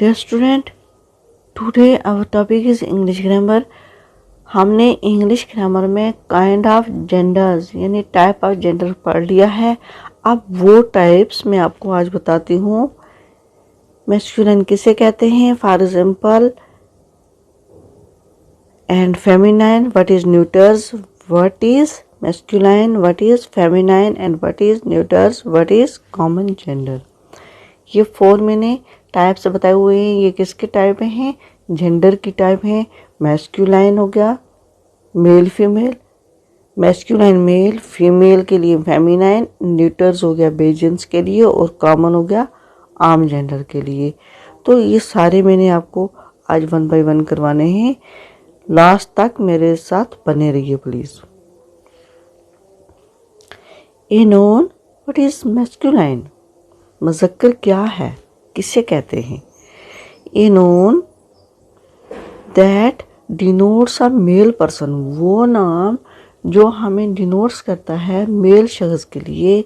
Dear student, today our topic is English grammar. हमने English grammar में kind of genders यानी type of gender पढ़ लिया है। अब वो टाइप्स मैं आपको आज बताती हूँ। मैस्कुलिन किसे कहते हैं, for example and feminine, what is neuters, what is masculine, what is feminine and what is neuters, what is common gender. ये 4 मैंने टाइप्स बताए हुए हैं। ये किसके टाइप हैं, जेंडर की टाइप हैं। मैस्कुलाइन हो गया male female, masculine male, female के लिए फेमिनाइन, न्यूटर्स हो गया बेजेंस के लिए और कॉमन हो गया आम जेंडर के लिए। तो ये सारे मैंने आपको आज 1 बाय 1 करवाने हैं। लास्ट तक मेरे साथ बने रहिए please. A noun, what is masculine, मुज़क्कर क्या है, किसे कहते हैं। A noun that denotes a male person, वो नाम जो हमें डिनोट्स करता है मेल शख्स के लिए,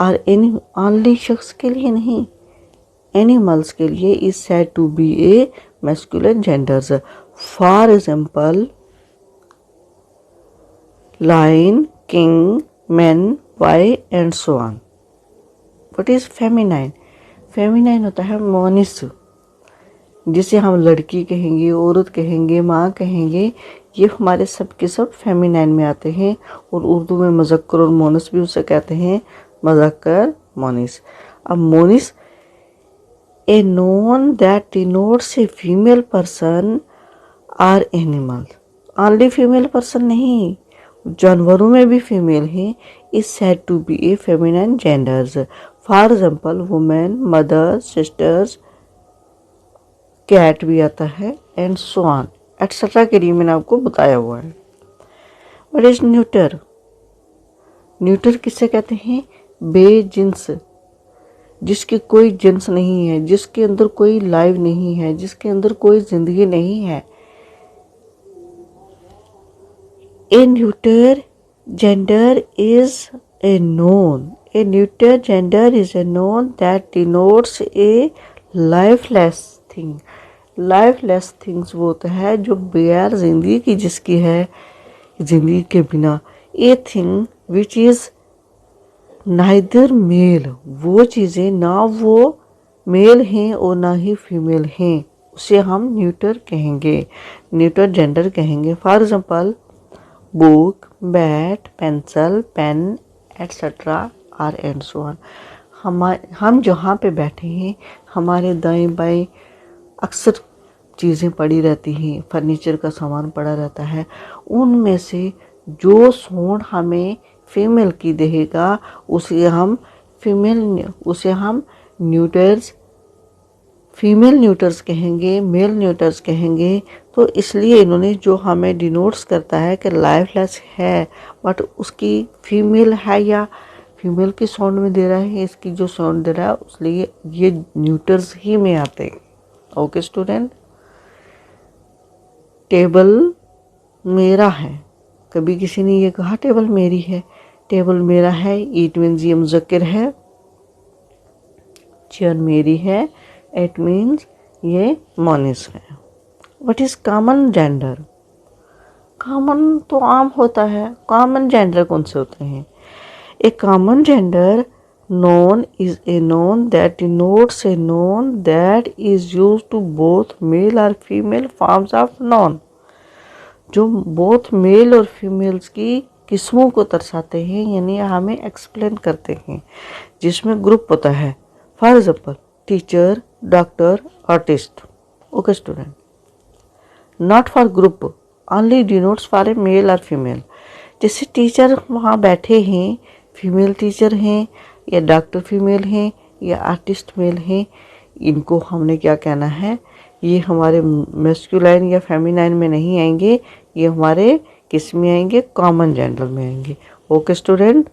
और एनी ओनली शख्स के लिए नहीं, एनिमल्स के लिए, is said to be a masculine genders. For example lion, king, man, boy and so on. What is feminine, feminine होता है मोनिस, जिसे हम लड़की कहेंगे, औरत कहेंगे, माँ कहेंगे। ये हमारे सब के सब फेमिनाइन में आते हैं। और उर्दू में मुज़क्कर और मोनिस भी उसे कहते हैं, मुज़क्कर मोनिस। अब मोनिस, a noun that denotes a female person or animal, only female person नहीं, जानवरों में भी फीमेल हैं, is said to be a feminine genders. For example women, mother, sisters, cat भी आता है एंड सो ऑन एटसेट्रा के लिए मैंने आपको बताया हुआ है। व्हाट इज न्यूटर, न्यूटर किसे कहते हैं, बेजिंस, जिसकी कोई जिन्स नहीं है, जिसके अंदर कोई लाइफ नहीं है, जिसके अंदर कोई जिंदगी नहीं है। A neuter gender is a noun, a neuter gender is a noun that denotes a lifeless thing. Lifeless things वो होता है जो बगैर जिंदगी की जिसकी है, जिंदगी के बिना। A thing which is neither male, वो चीज़ें ना वो मेल हैं और ना ही फीमेल हैं, उसे हम न्यूटर कहेंगे, न्यूटर जेंडर कहेंगे। For example book, bat, pencil, pen etcetera are and so on. हम जहाँ पे बैठे हैं हमारे दाएं बाएं अक्सर चीज़ें पड़ी रहती हैं, फर्नीचर का सामान पड़ा रहता है। उनमें से जो साउंड हमें फीमेल की देगा उसे हम न्यूटर्स, फीमेल न्यूटर्स कहेंगे, मेल न्यूटर्स कहेंगे। तो इसलिए इन्होंने जो हमें डिनोट्स करता है कि लाइफलेस है बट उसकी फीमेल है या फीमेल की साउंड में दे रहा है, इसकी जो साउंड दे रहा है, इसलिए ये न्यूटर्स ही में आते हैं। ओके स्टूडेंट, टेबल मेरा है, कभी किसी ने ये कहा टेबल मेरी है, टेबल मेरा है, इट मीन्स ये मुज़क्कर है। चेयर मेरी है, इट मीन्स ये मोनिस है। What is common gender, common तो आम होता है, कॉमन जेंडर कौन से होते हैं। A common gender noun is a noun that denotes a noun that is used to both male और फीमेल फॉर्म्स ऑफ नोन, जो बोथ मेल और फीमेल्स की किस्मों को दर्शाते हैं, यानी हमें एक्सप्लेन करते हैं, जिसमें ग्रुप होता है। For example teacher, doctor, artist. Okay student, not for group, only denotes for a male और फीमेल। जैसे टीचर वहाँ बैठे हैं, फीमेल टीचर हैं या डॉक्टर फीमेल हैं या आर्टिस्ट मेल हैं, इनको हमने क्या कहना है, ये हमारे मैस्कुलाइन या फेमिनाइन में नहीं आएंगे, ये हमारे किस में आएंगे, कॉमन जेंडर में आएंगे। Okay student,